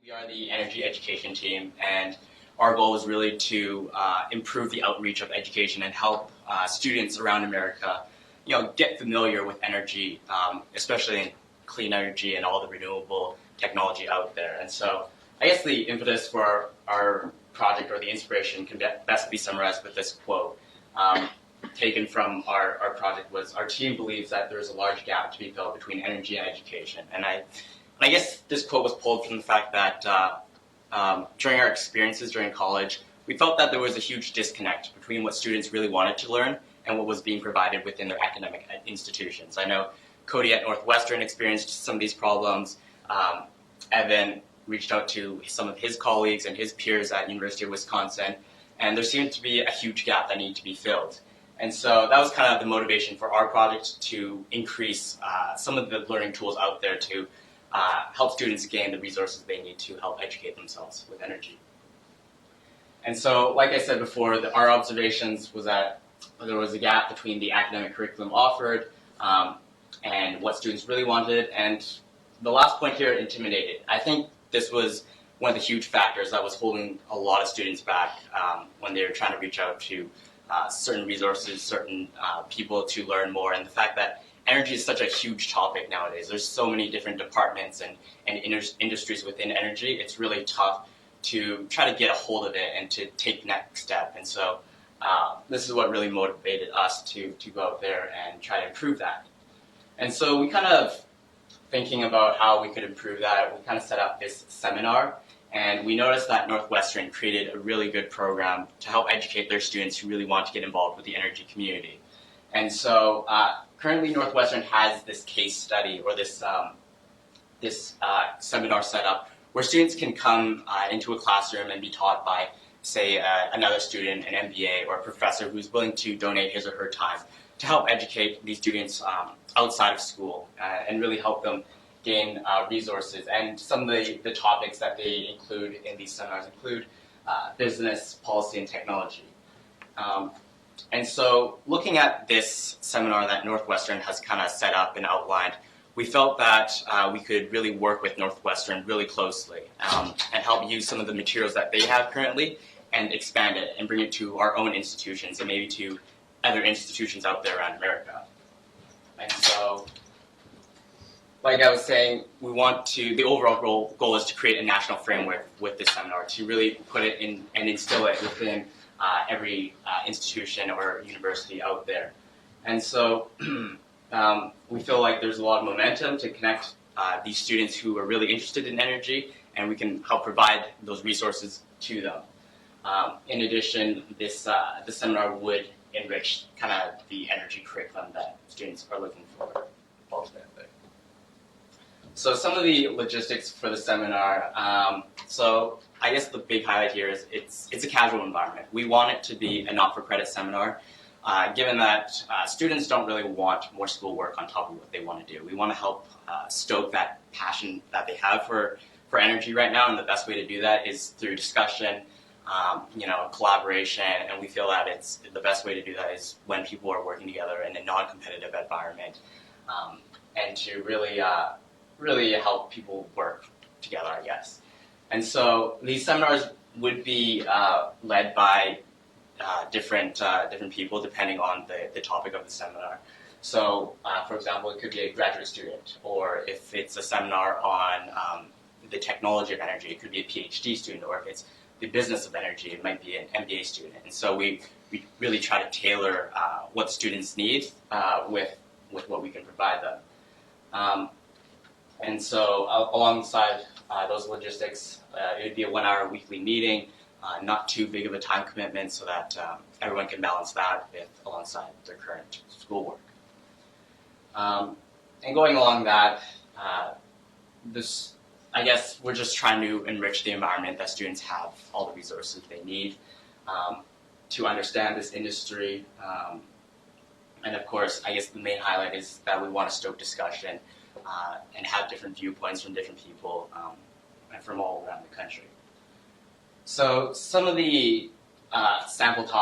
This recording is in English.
We are the energy education team, and our goal is really to improve the outreach of education and help students around America, get familiar with energy, especially in clean energy and all the renewable technology out there. And so, I guess the impetus for our project, or the inspiration, can best be summarized with this quote taken from our project. Was our team believes that there is a large gap to be filled between energy and education, and I guess this quote was pulled from the fact that during our experiences during college, we felt that there was a huge disconnect between what students really wanted to learn and what was being provided within their academic institutions. I know Cody at Northwestern experienced some of these problems. Evan reached out to some of his colleagues and his peers at University of Wisconsin, and there seemed to be a huge gap that needed to be filled. And so that was kind of the motivation for our project, to increase some of the learning tools out there to help students gain the resources they need to help educate themselves with energy. And so, like I said before, our observations was that there was a gap between the academic curriculum offered and what students really wanted. And the last point here, intimidated. I think this was one of the huge factors that was holding a lot of students back when they were trying to reach out to certain resources, certain people to learn more, and the fact that energy is such a huge topic nowadays. There's so many different departments and industries within energy. It's really tough to try to get a hold of it and to take the next step. And so this is what really motivated us to go out there and try to improve that. And so we kind of, thinking about how we could improve that, we kind of set up this seminar. And we noticed that Northwestern created a really good program to help educate their students who really want to get involved with the energy community. And so currently Northwestern has this case study, or this seminar set up where students can come into a classroom and be taught by, say, another student, an MBA, or a professor who's willing to donate his or her time to help educate these students outside of school and really help them gain resources. And some of the topics that they include in these seminars include business, policy, and technology. And so, looking at this seminar that Northwestern has kind of set up and outlined, we felt that we could really work with Northwestern really closely and help use some of the materials that they have currently and expand it and bring it to our own institutions and maybe to other institutions out there around America. And so, like I was saying, the overall goal is to create a national framework with this seminar, to really put it in and instill it within every institution or university out there. And so we feel like there's a lot of momentum to connect these students who are really interested in energy, and we can help provide those resources to them. In addition, the seminar would enrich kind of the energy curriculum that students are looking for ultimately. So some of the logistics for the seminar. So I guess the big highlight here is it's a casual environment. We want it to be a not-for-credit seminar, given that students don't really want more schoolwork on top of what they want to do. We want to help stoke that passion that they have for energy right now, and the best way to do that is through discussion, collaboration, and we feel that the best way to do that is when people are working together in a non-competitive environment, and to really help people work together, I guess. And so these seminars would be led by different people depending on the topic of the seminar. So, for example, it could be a graduate student, or if it's a seminar on the technology of energy, it could be a PhD student, or if it's the business of energy, it might be an MBA student. And so we really try to tailor what students need with what we can provide them. And so alongside those logistics, it would be a 1-hour weekly meeting, not too big of a time commitment, so that everyone can balance that alongside their current schoolwork. And going along that, I guess we're just trying to enrich the environment that students have all the resources they need to understand this industry. And of course, I guess the main highlight is that we want to stoke discussion and have different viewpoints from different people and from all around the country. So some of the sample topics